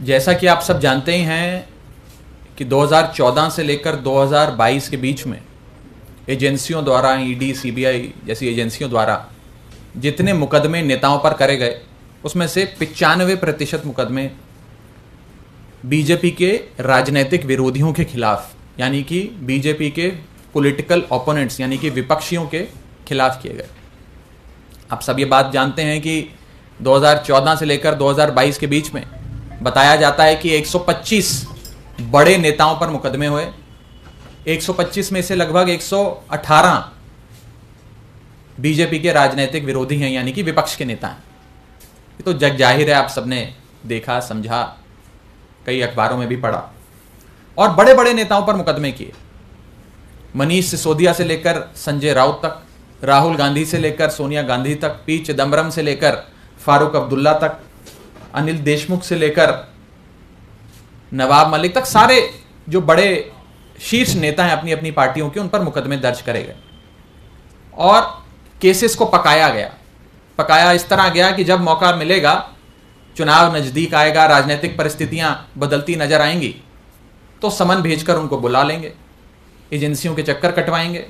जैसा कि आप सब जानते ही हैं कि 2014 से लेकर 2022 के बीच में एजेंसियों द्वारा, ईडी, सीबीआई जैसी एजेंसियों द्वारा जितने मुकदमे नेताओं पर करे गए, उसमें से 95% मुकदमे बीजेपी के राजनीतिक विरोधियों के खिलाफ, यानी कि बीजेपी के पॉलिटिकल ओपोनेंट्स यानी कि विपक्षियों के खिलाफ किए गए। आप सब ये बात जानते हैं कि 2014 से लेकर 2022 के बीच में बताया जाता है कि 125 बड़े नेताओं पर मुकदमे हुए। 125 में से लगभग 118 बीजेपी के राजनीतिक विरोधी हैं, यानी कि विपक्ष के नेता हैं। ये तो जग जाहिर है, आप सबने देखा, समझा, कई अखबारों में भी पढ़ा। और बड़े बड़े नेताओं पर मुकदमे किए। मनीष सिसोदिया से लेकर संजय राउत तक, राहुल गांधी से लेकर सोनिया गांधी तक, पी चिदम्बरम से लेकर फारूक अब्दुल्ला तक, अनिल देशमुख से लेकर नवाब मलिक तक, सारे जो बड़े शीर्ष नेता हैं अपनी अपनी पार्टियों के, उन पर मुकदमे दर्ज करे गए और केसेस को पकाया गया। पकाया इस तरह गया कि जब मौका मिलेगा, चुनाव नजदीक आएगा, राजनीतिक परिस्थितियां बदलती नजर आएंगी, तो समन भेजकर उनको बुला लेंगे, एजेंसियों के चक्कर कटवाएंगे,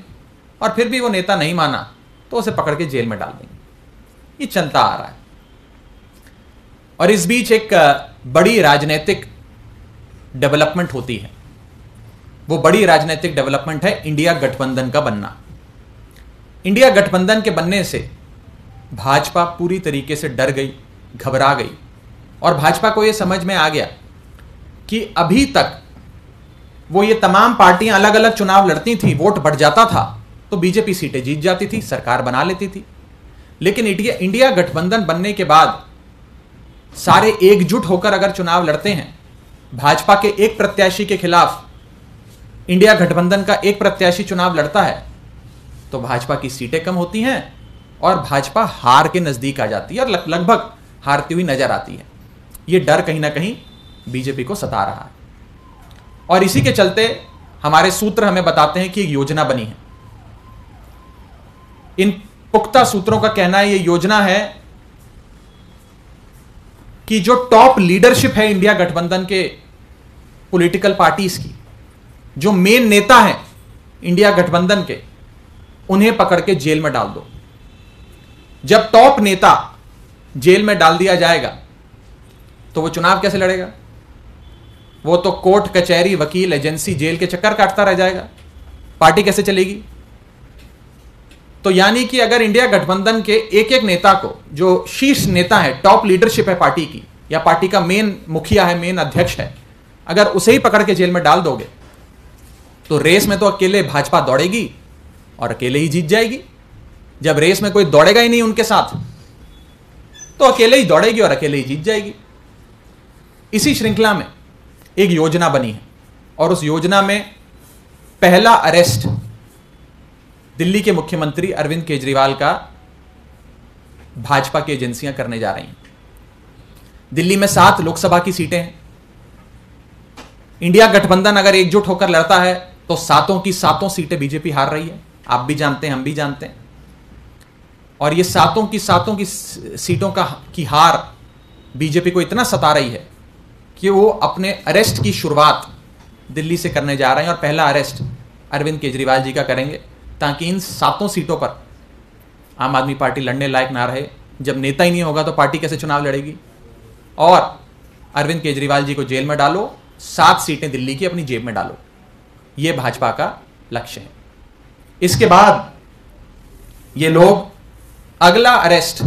और फिर भी वो नेता नहीं माना तो उसे पकड़ के जेल में डाल देंगे। ये चलता आ रहा है। और इस बीच एक बड़ी राजनीतिक डेवलपमेंट होती है। वो बड़ी राजनीतिक डेवलपमेंट है इंडिया गठबंधन का बनना। इंडिया गठबंधन के बनने से भाजपा पूरी तरीके से डर गई, घबरा गई, और भाजपा को यह समझ में आ गया कि अभी तक वो ये तमाम पार्टियां अलग अलग चुनाव लड़ती थी, वोट बढ़ जाता था तो बीजेपी सीटें जीत जाती थी, सरकार बना लेती थी। लेकिन इंडिया गठबंधन बनने के बाद सारे एकजुट होकर अगर चुनाव लड़ते हैं, भाजपा के एक प्रत्याशी के खिलाफ इंडिया गठबंधन का एक प्रत्याशी चुनाव लड़ता है, तो भाजपा की सीटें कम होती हैं और भाजपा हार के नजदीक आ जाती है और लगभग हारती हुई नजर आती है। यह डर कहीं ना कहीं बीजेपी को सता रहा है। और इसी के चलते हमारे सूत्र हमें बताते हैं कि एक योजना बनी है। इन पुख्ता सूत्रों का कहना है, यह योजना है कि जो टॉप लीडरशिप है इंडिया गठबंधन के पॉलिटिकल पार्टीज की, जो मेन नेता हैं इंडिया गठबंधन के, उन्हें पकड़ के जेल में डाल दो। जब टॉप नेता जेल में डाल दिया जाएगा तो वो चुनाव कैसे लड़ेगा? वो तो कोर्ट, कचहरी, वकील, एजेंसी, जेल के चक्कर काटता रह जाएगा। पार्टी कैसे चलेगी? तो यानी कि अगर इंडिया गठबंधन के एक एक नेता को, जो शीर्ष नेता है, टॉप लीडरशिप है पार्टी की, या पार्टी का मेन मुखिया है, मेन अध्यक्ष है, अगर उसे ही पकड़ के जेल में डाल दोगे तो रेस में तो अकेले भाजपा दौड़ेगी और अकेले ही जीत जाएगी। जब रेस में कोई दौड़ेगा ही नहीं उनके साथ, तो अकेले ही दौड़ेगी और अकेले ही जीत जाएगी। इसी श्रृंखला में एक योजना बनी है और उस योजना में पहला अरेस्ट दिल्ली के मुख्यमंत्री अरविंद केजरीवाल का भाजपा की एजेंसियां करने जा रही हैं। दिल्ली में 7 लोकसभा की सीटें हैं। इंडिया गठबंधन अगर एकजुट होकर लड़ता है तो 7 की 7 सीटें बीजेपी हार रही है। आप भी जानते हैं, हम भी जानते हैं। और ये 7 की 7 की सीटों की हार बीजेपी को इतना सता रही है कि वो अपने अरेस्ट की शुरुआत दिल्ली से करने जा रहे हैं और पहला अरेस्ट अरविंद केजरीवाल जी का करेंगे, ताकि इन 7 सीटों पर आम आदमी पार्टी लड़ने लायक ना रहे। जब नेता ही नहीं होगा तो पार्टी कैसे चुनाव लड़ेगी? और अरविंद केजरीवाल जी को जेल में डालो, 7 सीटें दिल्ली की अपनी जेब में डालो। यह भाजपा का लक्ष्य है। इसके बाद ये लोग अगला अरेस्ट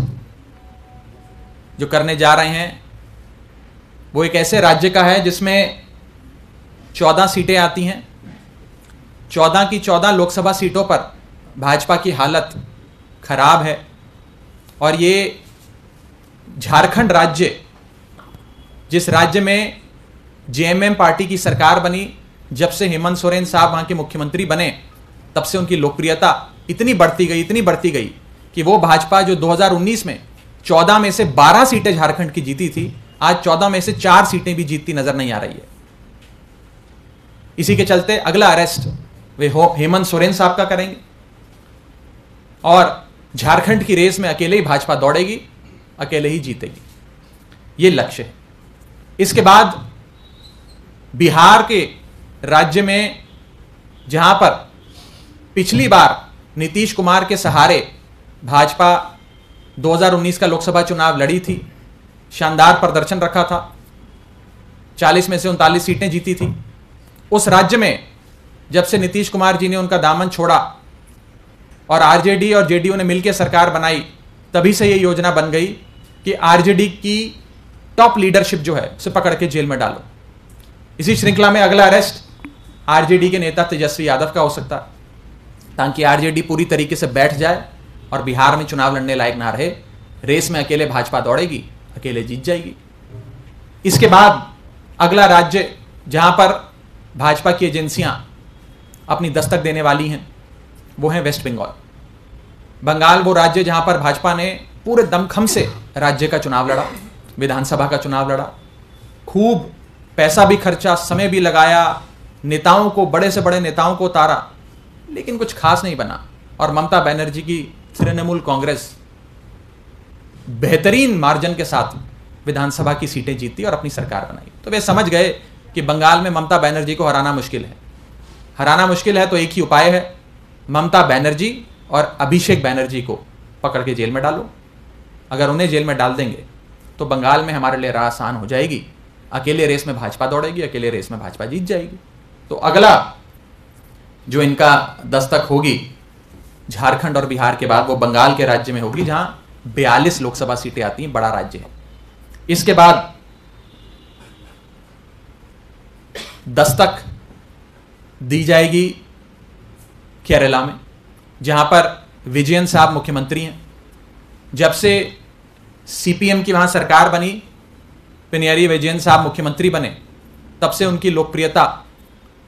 जो करने जा रहे हैं वो एक ऐसे राज्य का है जिसमें 14 सीटें आती हैं। 14 की 14 लोकसभा सीटों पर भाजपा की हालत खराब है। और ये झारखंड राज्य, जिस राज्य में जेएमएम पार्टी की सरकार बनी, जब से हेमंत सोरेन साहब वहां के मुख्यमंत्री बने, तब से उनकी लोकप्रियता इतनी बढ़ती गई कि वो भाजपा जो 2019 में 14 में से 12 सीटें झारखंड की जीती थी, आज 14 में से 4 सीटें भी जीतती नजर नहीं आ रही है। इसी के चलते अगला अरेस्ट वे हेमंत सोरेन साहब का करेंगे और झारखंड की रेस में अकेले ही भाजपा दौड़ेगी, अकेले ही जीतेगी। ये लक्ष्य है। इसके बाद बिहार के राज्य में जहां पर पिछली बार नीतीश कुमार के सहारे भाजपा 2019 का लोकसभा चुनाव लड़ी थी, शानदार प्रदर्शन रखा था, 40 में से 39 सीटें जीती थी। उस राज्य में जब से नीतीश कुमार जी ने उनका दामन छोड़ा और आरजेडी और जेडीयू ने मिलकर सरकार बनाई, तभी से यह योजना बन गई कि आरजेडी की टॉप लीडरशिप जो है उसे पकड़ के जेल में डालो। इसी श्रृंखला में अगला अरेस्ट आरजेडी के नेता तेजस्वी यादव का हो सकता है, ताकि आरजेडी पूरी तरीके से बैठ जाए और बिहार में चुनाव लड़ने लायक ना रहे। रेस में अकेले भाजपा दौड़ेगी, अकेले जीत जाएगी। इसके बाद अगला राज्य जहां पर भाजपा की एजेंसियां अपनी दस्तक देने वाली हैं वो है वेस्ट बंगाल। बंगाल वो राज्य जहां पर भाजपा ने पूरे दमखम से राज्य का चुनाव लड़ा, विधानसभा का चुनाव लड़ा, खूब पैसा भी खर्चा, समय भी लगाया, नेताओं को, बड़े से बड़े नेताओं को उतारा, लेकिन कुछ खास नहीं बना। और ममता बनर्जी की तृणमूल कांग्रेस बेहतरीन मार्जिन के साथ विधानसभा की सीटें जीती और अपनी सरकार बनाई। तो वे समझ गए कि बंगाल में ममता बनर्जी को हराना मुश्किल है। हराना मुश्किल है तो एक ही उपाय है, ममता बनर्जी और अभिषेक बनर्जी को पकड़ के जेल में डालो। अगर उन्हें जेल में डाल देंगे तो बंगाल में हमारे लिए राह आसान हो जाएगी। अकेले रेस में भाजपा दौड़ेगी, अकेले रेस में भाजपा जीत जाएगी। तो अगला जो इनका दस्तक होगी झारखंड और बिहार के बाद, वो बंगाल के राज्य में होगी, जहां 42 लोकसभा सीटें आती हैं, बड़ा राज्य है। इसके बाद दस्तक दी जाएगी केरला में, जहां पर विजयन साहब मुख्यमंत्री हैं। जब से सीपीएम की वहां सरकार बनी, पिनराई विजयन साहब मुख्यमंत्री बने, तब से उनकी लोकप्रियता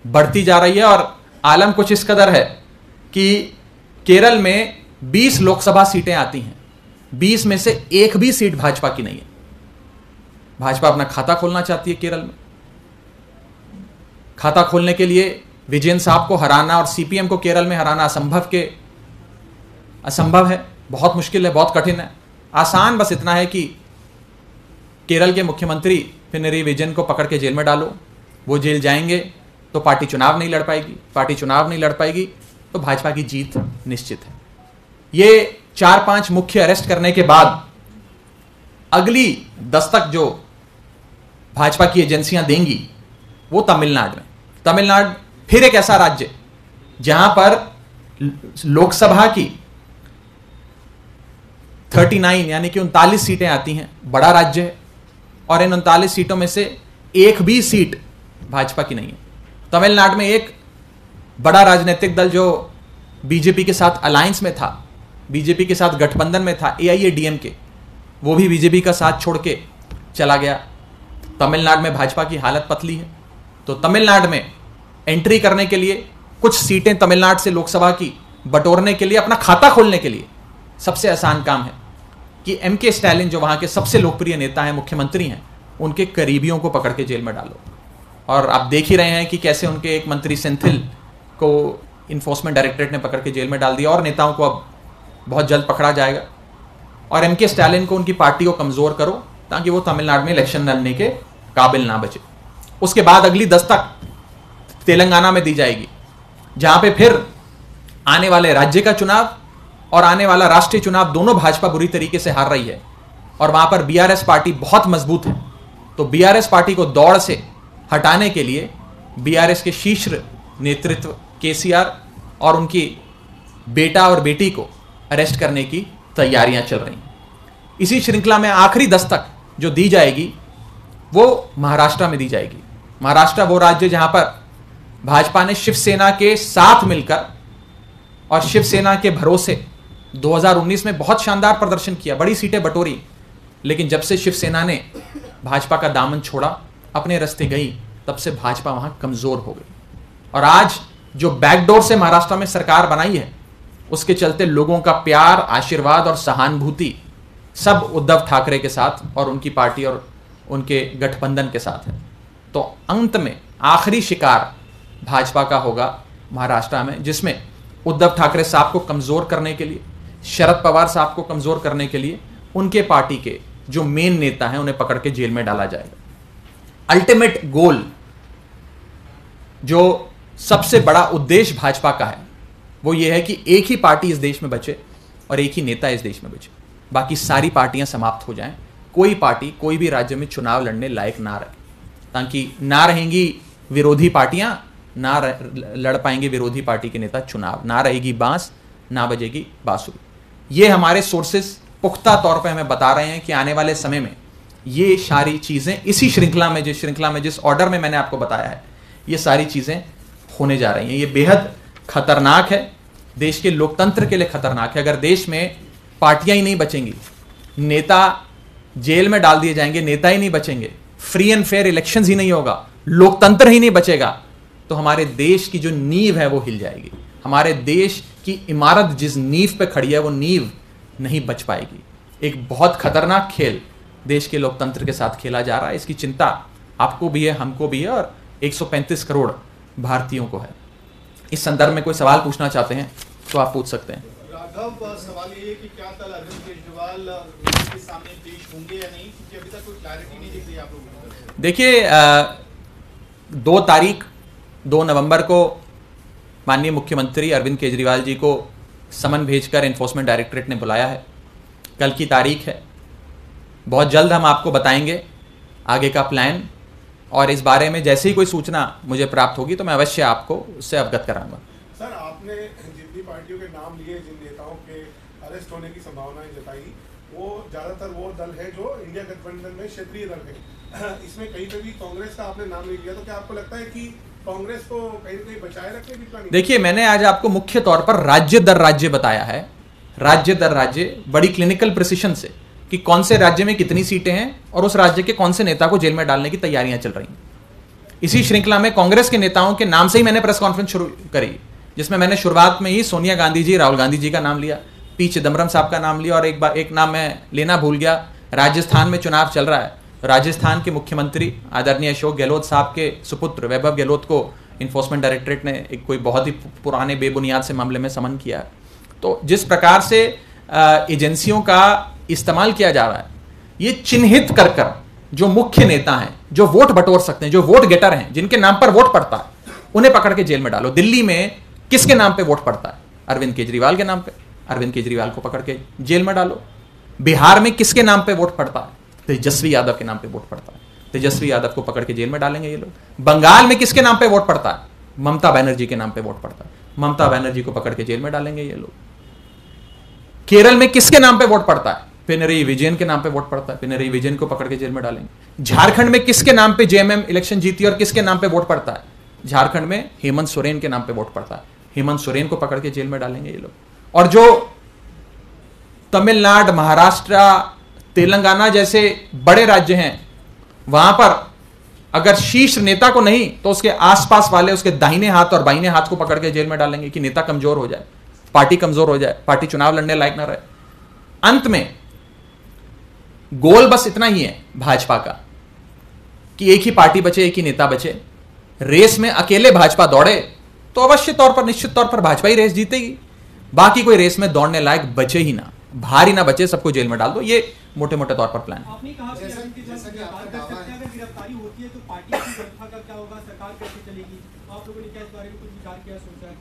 बढ़ती जा रही है। और आलम कुछ इस कदर है कि केरल में 20 लोकसभा सीटें आती हैं, 20 में से एक भी सीट भाजपा की नहीं है। भाजपा अपना खाता खोलना चाहती है केरल में। खाता खोलने के लिए विजयन साहब को हराना और सीपीएम को केरल में हराना असंभव है, बहुत मुश्किल है, बहुत कठिन है। आसान बस इतना है कि केरल के मुख्यमंत्री पिनराई विजयन को पकड़ के जेल में डालो। वो जेल जाएंगे तो पार्टी चुनाव नहीं लड़ पाएगी, पार्टी चुनाव नहीं लड़ पाएगी तो भाजपा की जीत निश्चित है। ये 4-5 मुख्य अरेस्ट करने के बाद अगली दस्तक जो भाजपा की एजेंसियां देंगी वो तमिलनाडु में। तमिलनाडु फिर एक ऐसा राज्य जहां पर लोकसभा की 39 यानी कि 39 सीटें आती हैं, बड़ा राज्य है। और इन 39 सीटों में से एक भी सीट भाजपा की नहीं है। तमिलनाडु में एक बड़ा राजनीतिक दल जो बीजेपी के साथ अलायंस में था, बीजेपी के साथ गठबंधन में था, AIADMK, वो भी बीजेपी का साथ छोड़ के चला गया। तमिलनाडु में भाजपा की हालत पतली है। तो तमिलनाडु में एंट्री करने के लिए, कुछ सीटें तमिलनाडु से लोकसभा की बटोरने के लिए, अपना खाता खोलने के लिए सबसे आसान काम है कि MK स्टालिन जो वहां के सबसे लोकप्रिय नेता हैं, मुख्यमंत्री हैं, उनके करीबियों को पकड़ के जेल में डालो। और आप देख ही रहे हैं कि कैसे उनके एक मंत्री सेंथिल को इन्फोर्समेंट डायरेक्टरेट ने पकड़ के जेल में डाल दिया, और नेताओं को अब बहुत जल्द पकड़ा जाएगा। और MK स्टालिन को, उनकी पार्टी को कमजोर करो ताकि वो तमिलनाडु में इलेक्शन लड़ने के काबिल ना बचे। उसके बाद अगली दस्तक तेलंगाना में दी जाएगी, जहां पे फिर आने वाले राज्य का चुनाव और आने वाला राष्ट्रीय चुनाव दोनों भाजपा बुरी तरीके से हार रही है। और वहां पर BRS पार्टी बहुत मजबूत है। तो BRS पार्टी को दौड़ से हटाने के लिए BRS के शीर्ष नेतृत्व KCR और उनकी बेटा और बेटी को अरेस्ट करने की तैयारियां चल रही हैं। इसी श्रृंखला में आखिरी दस्तक जो दी जाएगी वो महाराष्ट्र में दी जाएगी। महाराष्ट्र वो राज्य जहां पर भाजपा ने शिवसेना के साथ मिलकर और शिवसेना के भरोसे 2019 में बहुत शानदार प्रदर्शन किया, बड़ी सीटें बटोरी। लेकिन जब से शिवसेना ने भाजपा का दामन छोड़ा, अपने रास्ते गई, तब से भाजपा वहां कमजोर हो गई। और आज जो बैकडोर से महाराष्ट्र में सरकार बनाई है, उसके चलते लोगों का प्यार, आशीर्वाद और सहानुभूति सब उद्धव ठाकरे के साथ और उनकी पार्टी और उनके गठबंधन के साथ है। तो अंत में आखिरी शिकार भाजपा का होगा महाराष्ट्र में, जिसमें उद्धव ठाकरे साहब को कमजोर करने के लिए, शरद पवार साहब को कमजोर करने के लिए उनके पार्टी के जो मेन नेता हैं उन्हें पकड़ के जेल में डाला जाएगा। अल्टीमेट गोल, जो सबसे बड़ा उद्देश्य भाजपा का है, वो ये है कि एक ही पार्टी इस देश में बचे और एक ही नेता इस देश में बचे, बाकी सारी पार्टियां समाप्त हो जाएं, कोई पार्टी कोई भी राज्य में चुनाव लड़ने लायक ना रहे, ताकि ना रहेंगी विरोधी पार्टियां, ना लड़ पाएंगे विरोधी पार्टी के नेता चुनाव, ना रहेगी बांस, ना बजेगी बांसुरी। ये हमारे सोर्सेस पुख्ता तौर पे हमें बता रहे हैं कि आने वाले समय में ये सारी चीजें इसी श्रृंखला में, जिस ऑर्डर में मैंने आपको बताया है, ये सारी चीजें होने जा रही हैं। ये बेहद खतरनाक है, देश के लोकतंत्र के लिए खतरनाक है। अगर देश में पार्टियां ही नहीं बचेंगी, नेता जेल में डाल दिए जाएंगे, नेता ही नहीं बचेंगे, फ्री एंड फेयर इलेक्शंस ही नहीं होगा, लोकतंत्र ही नहीं बचेगा, तो हमारे देश की जो नींव है वो हिल जाएगी। हमारे देश की इमारत जिस नींव पे खड़ी है वो नींव नहीं बच पाएगी। एक बहुत खतरनाक खेल देश के लोकतंत्र के साथ खेला जा रहा है। इसकी चिंता आपको भी है, हमको भी है, और 135 करोड़ भारतीयों को है। इस संदर्भ में कोई सवाल पूछना चाहते हैं तो आप पूछ सकते हैं। राघव, सवाल ये है कि क्या कल अरविंद केजरीवाल के सामने पेश होंगे या नहीं, क्योंकि अभी तक कोई क्लैरिटी नहीं दिख रही आप लोगों को। देखिए, 2 नवंबर को माननीय मुख्यमंत्री अरविंद केजरीवाल जी को समन भेजकर एनफोर्समेंट डायरेक्टरेट ने बुलाया है। कल की तारीख है, बहुत जल्द हम आपको बताएंगे आगे का प्लान, और इस बारे में जैसे ही कोई सूचना मुझे प्राप्त होगी तो मैं अवश्य आपको उससे अवगत कराऊंगा। सर, आपने जितनी पार्टियों के नाम लिए, जिन नेताओं के अरेस्ट होने की संभावनाएं जताई, वो ज्यादातर वो दल है जो इंडिया गठबंधन में क्षेत्रीय दल है। इसमें कहीं पे भी कांग्रेस का आपने नाम नहीं लिया, तो क्या आपको लगता है कि कांग्रेस को कहीं न कहीं बचाए रखने की प्लानिंग? देखिए, मैंने आज आपको मुख्य तौर पर राज्य दर राज्य बताया है, राज्य दर राज्य, बड़ी क्लिनिकल प्रिसिशन से, कि कौन से राज्य में कितनी सीटें हैं और उस राज्य के कौन से नेता को जेल में डालने की तैयारियां चल रही हैं। इसी श्रृंखला में कांग्रेस के नेताओं के नाम से ही मैंने प्रेस कॉन्फ्रेंस शुरू करी, जिसमें मैंने शुरुआत में ही सोनिया गांधी जी, राहुल गांधी जी का नाम लिया, पी चिदम्बरम साहब का नाम लिया, और एक नाम मैं लेना भूल गया। राजस्थान में चुनाव चल रहा है, राजस्थान के मुख्यमंत्री आदरणीय अशोक गहलोत साहब के सुपुत्र वैभव गहलोत को इन्फोर्समेंट डायरेक्टरेट ने एक कोई बहुत ही पुराने बेबुनियाद से मामले में समन किया है। तो जिस प्रकार से एजेंसियों का इस्तेमाल किया जा रहा है, ये चिन्हित कर कर जो मुख्य नेता हैं, जो वोट बटोर सकते हैं, जो वोट गेटर हैं, जिनके नाम पर वोट पड़ता है, उन्हें पकड़ के जेल में डालो। दिल्ली में किसके नाम पे वोट पड़ता है? अरविंद केजरीवाल के नाम पे, अरविंद केजरीवाल को पकड़ के जेल में डालो। बिहार में किसके नाम पे वोट पड़ता है? तेजस्वी यादव के नाम पे वोट पड़ता है, तेजस्वी यादव को पकड़ के जेल में डालेंगे ये लोग। बंगाल में किसके नाम पे वोट पड़ता है? ममता बनर्जी के नाम पे वोट पड़ता है, ममता बनर्जी को पकड़ के जेल में डालेंगे ये लोग। केरल में किसके नाम पे वोट पड़ता है? पिनरई विजयन के नाम पे वोट पड़ता है, पिनरई विजयन को पकड़ के जेल में डालेंगे। झारखंड में किसके नाम पे जेएमएम इलेक्शन जीती और किसके नाम पे वोट पड़ता है? झारखंड में हेमंत सोरेन के नाम पे वोट पड़ता है, हेमंत सोरेन को पकड़ के जेल में डालेंगे ये लोग। और जो तमिलनाडु, महाराष्ट्र, तेलंगाना जैसे बड़े राज्य हैं, वहां पर अगर शीर्ष नेता को नहीं तो उसके आसपास वाले, उसके दाहिने हाथ और बाइने हाथ को पकड़ के जेल में डालेंगे कि नेता कमजोर हो जाए, पार्टी कमजोर हो जाए, पार्टी चुनाव लड़ने लायक ना रहे। अंत में गोल बस इतना ही है भाजपा का कि एक ही पार्टी बचे, एक ही नेता बचे। रेस में अकेले भाजपा दौड़े तो अवश्य तौर पर, निश्चित तौर पर भाजपा ही रेस जीतेगी। बाकी कोई रेस में दौड़ने लायक बचे ही ना, बाहर ही ना बचे, सबको जेल में डाल दो। ये मोटे मोटे तौर पर प्लान है। आपने कहा कि अगर गिरफ्तारी होती है तो पार्टी की व्यवस्था का क्या होगा, सरकार कैसे चलेगी? आप लोगों ने क्या इस बारे में कुछ विचार किया, सोचा है?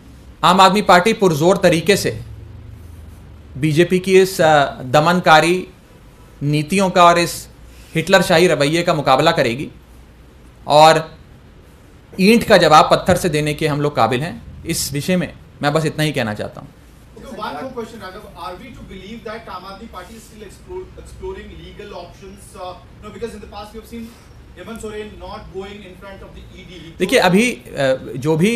आम आदमी पार्टी पुरजोर तरीके से बीजेपी की इस दमनकारी नीतियों का और इस हिटलरशाही रवैये का मुकाबला करेगी, और ईंट का जवाब पत्थर से देने के हम लोग काबिल हैं। इस विषय में मैं बस इतना ही कहना चाहता हूं। One more question, Raghav. Are we to believe that Aam Aadmi Party is still exploring legal options? Because in the past we have seen Hemant Soren not going in front of the ED. देखिए, अभी जो भी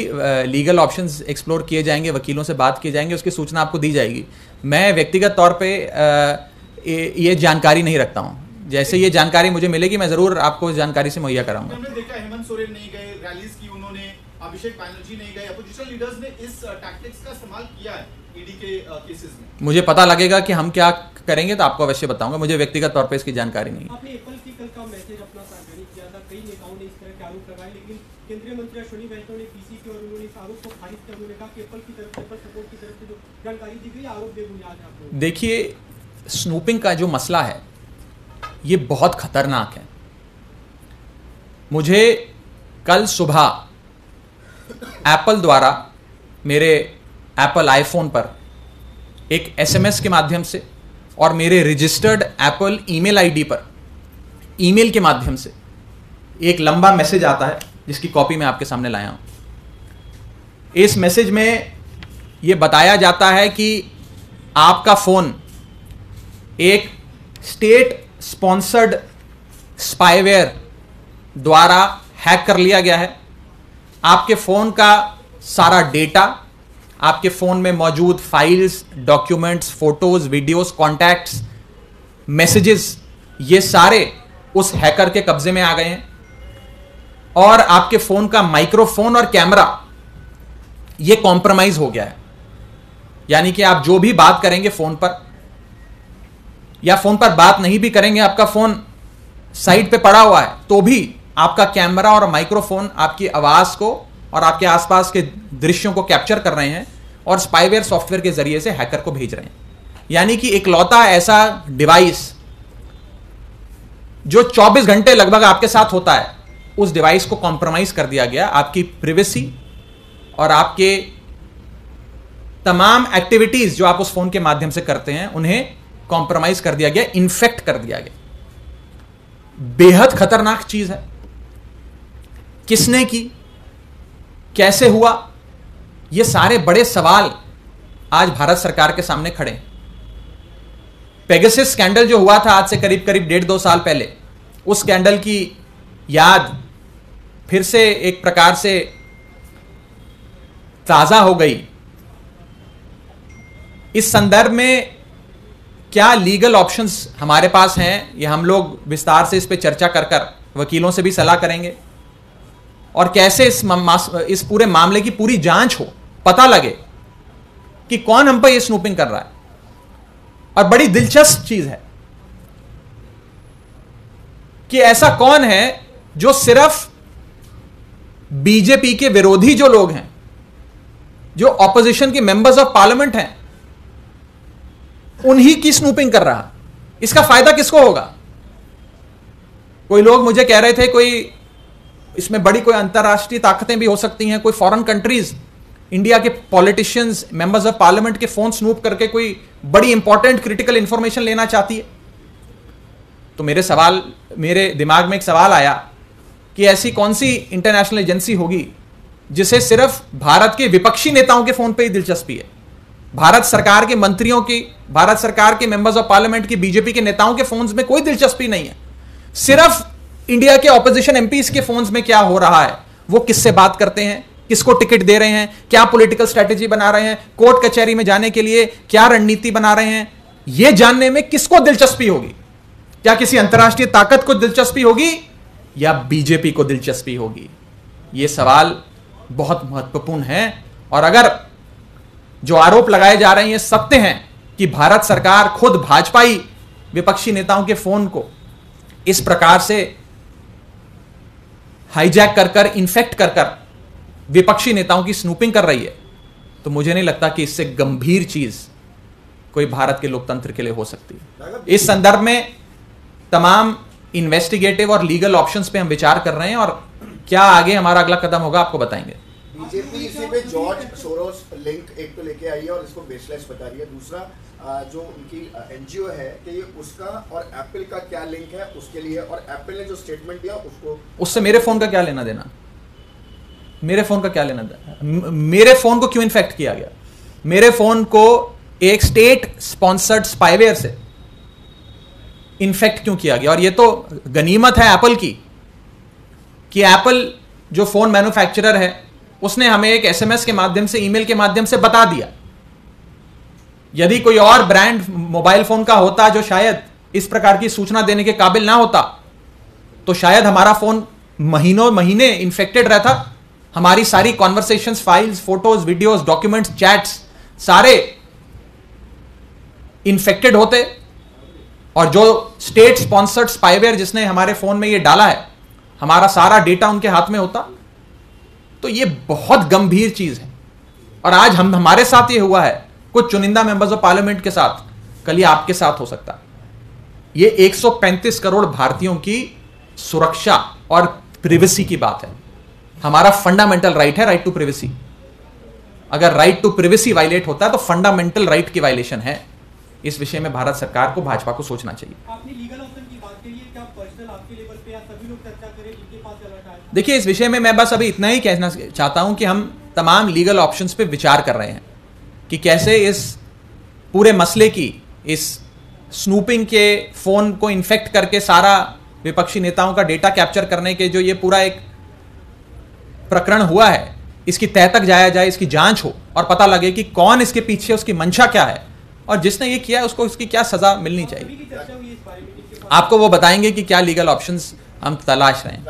legal options explore किए जाएंगे, वकीलों से बात की जाएंगे, उसकी सूचना आपको दी जाएगी। मैं व्यक्तिगत तौर पे ये जानकारी नहीं रखता हूँ। जैसे ये जानकारी मुझे मिलेगी मैं जरूर आपको इस जानकारी से मुहैया कराऊंगा। हमने देखा हेमंत सोरेन नहीं गए, रैलीज की उन्होंने, अभिषेक बैनर्जी नहीं गए, अपोजिशन लीडर्स ने इस टैक्टिक्स का इस्तेमाल किया है ईडी के केसेस में। मुझे पता लगेगा कि हम क्या करेंगे तो आपको अवश्य बताऊंगा। मुझे व्यक्तिगत तौर पे इसकी जानकारी नहीं है। आपने एप्पल की कल का मैसेज अपना सार्वजनिक किया था, कई नेताओं ने इस तरह के आरोप लगाए, लेकिन केंद्रीय मंत्री अश्विनी वैष्णव ने पीसी की और उन्होंने इस आरोप को खारिज किया। उन्होंने कहा कि एप्पल की तरफ से, एप्पल सपोर्ट की तरफ से जो जानकारी दी गई आरोप बेबुनियाद है। आपको देखिए, स्नूपिंग का जो मसला है ये बहुत खतरनाक है। मुझे कल सुबह एप्पल द्वारा मेरे एप्पल आईफोन पर एक एसएमएस के माध्यम से और मेरे रजिस्टर्ड एप्पल ईमेल आईडी पर ईमेल के माध्यम से एक लंबा मैसेज आता है, जिसकी कॉपी मैं आपके सामने लाया हूं। इस मैसेज में यह बताया जाता है कि आपका फोन एक स्टेट स्पॉन्सर्ड स्पाईवेयर द्वारा हैक कर लिया गया है। आपके फोन का सारा डेटा, आपके फोन में मौजूद files, documents, photos, videos, contacts, messages, ये सारे उस हैकर के कब्जे में आ गए हैं। और आपके फोन का माइक्रोफोन और कैमरा ये कॉम्प्रोमाइज हो गया है। यानी कि आप जो भी बात करेंगे फोन पर, या फोन पर बात नहीं भी करेंगे, आपका फोन साइड पे पड़ा हुआ है, तो भी आपका कैमरा और माइक्रोफोन आपकी आवाज को और आपके आसपास के दृश्यों को कैप्चर कर रहे हैं और स्पाईवेयर सॉफ्टवेयर के जरिए से हैकर को भेज रहे हैं। यानी कि इकलौता ऐसा डिवाइस जो 24 घंटे लगभग आपके साथ होता है, उस डिवाइस को कॉम्प्रोमाइज कर दिया गया। आपकी प्राइवेसी और आपके तमाम एक्टिविटीज जो आप उस फोन के माध्यम से करते हैं, उन्हें कॉम्प्रोमाइज कर दिया गया, इन्फेक्ट कर दिया गया। बेहद खतरनाक चीज है। किसने की, कैसे हुआ, ये सारे बड़े सवाल आज भारत सरकार के सामने खड़े हैं। पेगासस स्कैंडल जो हुआ था आज से करीब करीब 1.5-2 साल पहले, उस स्कैंडल की याद फिर से एक प्रकार से ताजा हो गई। इस संदर्भ में क्या लीगल ऑप्शंस हमारे पास हैं, ये हम लोग विस्तार से इस पे चर्चा कर कर वकीलों से भी सलाह करेंगे, और कैसे इस पूरे मामले की पूरी जांच हो, पता लगे कि कौन हम पर ये स्नूपिंग कर रहा है। और बड़ी दिलचस्प चीज है कि ऐसा कौन है जो सिर्फ बीजेपी के विरोधी जो लोग हैं, जो ऑपोजिशन के मेंबर्स ऑफ पार्लियामेंट हैं, उन्हीं की स्नूपिंग कर रहा। इसका फायदा किसको होगा? कोई लोग मुझे कह रहे थे कोई इसमें बड़ी कोई अंतरराष्ट्रीय ताकतें भी हो सकती हैं, कोई फॉरेन कंट्रीज इंडिया के पॉलिटिशियंस, मेंबर्स ऑफ पार्लियामेंट के फोन स्नूप करके कोई बड़ी इंपॉर्टेंट क्रिटिकल इंफॉर्मेशन लेना चाहती है। तो मेरे दिमाग में एक सवाल आया कि ऐसी कौन सी इंटरनेशनल एजेंसी होगी जिसे सिर्फ भारत के विपक्षी नेताओं के फोन पे ही दिलचस्पी है, भारत सरकार के मंत्रियों की, भारत सरकार के मेंबर्स ऑफ पार्लियामेंट की, बीजेपी के नेताओं के फोन्स में कोई दिलचस्पी नहीं है। सिर्फ इंडिया के ऑपोजिशन एमपीज के फोन्स में क्या हो रहा है, वो किससे बात करते हैं, किसको टिकट दे रहे हैं, क्या पॉलिटिकल स्ट्रेटेजी बना रहे हैं, कोर्ट कचहरी में जाने के लिए क्या रणनीति बना रहे हैं, यह जानने में किसको दिलचस्पी होगी? क्या किसी अंतरराष्ट्रीय ताकत को दिलचस्पी होगी या बीजेपी को दिलचस्पी होगी? यह सवाल बहुत महत्वपूर्ण है। और अगर जो आरोप लगाए जा रहे हैं सत्य हैं कि भारत सरकार खुद भाजपाई विपक्षी नेताओं के फोन को इस प्रकार से हाईजैक कर कर, इन्फेक्ट कर कर विपक्षी नेताओं की स्नूपिंग कर रही है, तो मुझे नहीं लगता कि इससे गंभीर चीज कोई भारत के लोकतंत्र के लिए हो सकती है। इस संदर्भ में तमाम इन्वेस्टिगेटिव और लीगल ऑप्शंस पे हम विचार कर रहे हैं, और क्या आगे हमारा अगला कदम होगा आपको बताएंगे। बीजेपी इसी पे जॉर्ज सोरोस लिंक एक तो लेके आई है और इसको बेसलेस बता रही है। दूसरा जो उनकी एनजीओ है कि ये उसका और एप्पल का क्या लिंक है उसके लिए, और एप्पल ने जो स्टेटमेंट दिया उसको, उससे मेरे फोन का क्या लेना देना? मेरे फोन का क्या लेना देना? मेरे फोन को क्यों इन्फेक्ट किया गया? मेरे फोन को एक स्टेट स्पॉन्सर्ड स्पाईवेयर से इन्फेक्ट क्यों किया गया? और ये तो गनीमत है एप्पल की कि एप्पल जो फोन मैन्युफैक्चरर है उसने हमें एक एसएमएस के माध्यम से, ईमेल के माध्यम से बता दिया। यदि कोई और ब्रांड मोबाइल फोन का होता जो शायद इस प्रकार की सूचना देने के काबिल ना होता, तो शायद हमारा फोन महीनों महीने इन्फेक्टेड रहता, हमारी सारी conversations, files, photos, videos, documents, chats सारे इन्फेक्टेड होते। और जो स्टेट स्पॉन्सर्ड स्पाईवेयर जिसने हमारे फोन में ये डाला है, हमारा सारा डेटा उनके हाथ में होता। तो ये बहुत गंभीर चीज है। और आज हमारे साथ ये हुआ है, कुछ चुनिंदा मेंबर्स ऑफ पार्लियामेंट के साथ, कल ये आपके साथ हो सकता है। ये 135 करोड़ भारतीयों की सुरक्षा और प्रिवेसी की बात है। हमारा फंडामेंटल राइट है, राइट टू प्रिवेसी। अगर राइट टू प्रिवेसी वायलेट होता है तो फंडामेंटल राइट की वायलेशन है। इस विषय में भारत सरकार को, भाजपा को सोचना चाहिए। आपने लीगल ऑप्शन की बात करी है, क्या पर्सनल आपके लेवल पे या सभी लोग चर्चा करें जिनके पास अलर्ट आए? देखिए, इस विषय में मैं बस अभी इतना ही कहना चाहता हूं कि हम तमाम लीगल ऑप्शंस पे विचार कर रहे हैं कि कैसे इस पूरे मसले की, इस स्नूपिंग के, फोन को इन्फेक्ट करके सारा विपक्षी नेताओं का डेटा कैप्चर करने के जो ये पूरा एक प्रकरण हुआ है, इसकी तह तक जाया जाए, इसकी जांच हो और पता लगे कि कौन इसके पीछे, उसकी मंशा क्या है और जिसने ये किया है उसको इसकी क्या सजा मिलनी चाहिए। आपको वो बताएंगे कि क्या लीगल ऑप्शंस हम तलाश रहे हैं।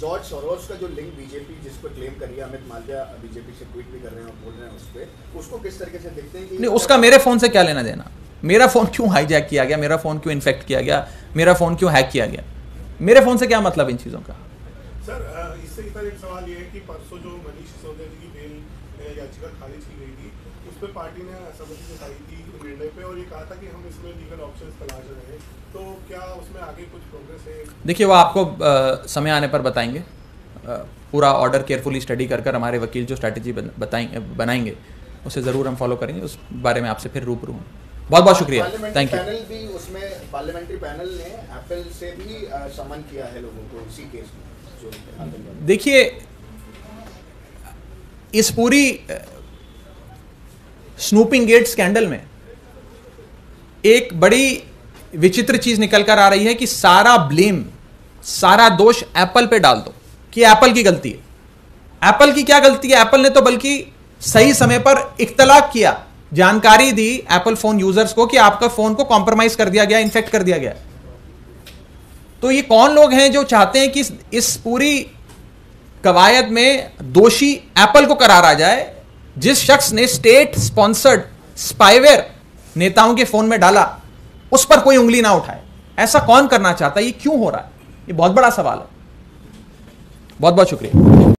जॉर्ज सोरोस का जो लिंक बीजेपी जिसको क्लेम करी है, अमित मालविया बीजेपी से ट्वीट भी कर रहे हैं और बोल रहे हैं उस पे, उसको किस तरीके से देखते हैं कि नहीं, उसका मेरे फोन से क्या लेना देना? मेरा फोन क्यों हाईजैक किया गया, मेरा फोन क्यों इन्फेक्ट किया गया, मेरा फोन क्यों हैक किया गया, मेरे फोन से क्या मतलब इन चीजों का? सर, इससे इधर एक सवाल ये है कि परसों जो मनीष सिसोदिया जी की बेल याचिका खारिज की गई थी, उस पर पार्टी ने असहमति जताई थी निर्णय पे और ये कहा था कि हम इसमें लीगल ऑप्शंस तलाश रहे हैं, तो क्या उसमें आगे कुछ प्रोग्रेस है? देखिए, वो आपको समय आने पर बताएंगे। पूरा ऑर्डर केयरफुली स्टडी कर हमारे वकील जो स्ट्रैटेजी बनाएंगे उसे ज़रूर हम फॉलो करेंगे। उस बारे में आपसे फिर रूबरू हूँ। बहुत बहुत शुक्रिया, थैंक यू। पैनल भी उसमें, पार्लियामेंट्री पैनल ने एप्पल से भी समन किया है लोगों को इसी केस में जो। देखिए, इस पूरी स्नूपिंग गेट स्कैंडल में एक बड़ी विचित्र चीज निकल कर आ रही है कि सारा ब्लेम, सारा दोष एप्पल पे डाल दो कि एप्पल की गलती है। एप्पल की क्या गलती है? एप्पल ने तो बल्कि सही समय पर इख्तलाक किया, जानकारी दी एप्पल फोन यूजर्स को कि आपका फोन को कॉम्प्रोमाइज कर दिया गया, इन्फेक्ट कर दिया गया। तो ये कौन लोग हैं जो चाहते हैं कि इस पूरी कवायद में दोषी एप्पल को करारा जाए? जिस शख्स ने स्टेट स्पॉन्सर्ड स्पाईवेयर नेताओं के फोन में डाला, उस पर कोई उंगली ना उठाए। ऐसा कौन करना चाहता है? ये क्यों हो रहा है? ये बहुत बड़ा सवाल है। बहुत बहुत शुक्रिया।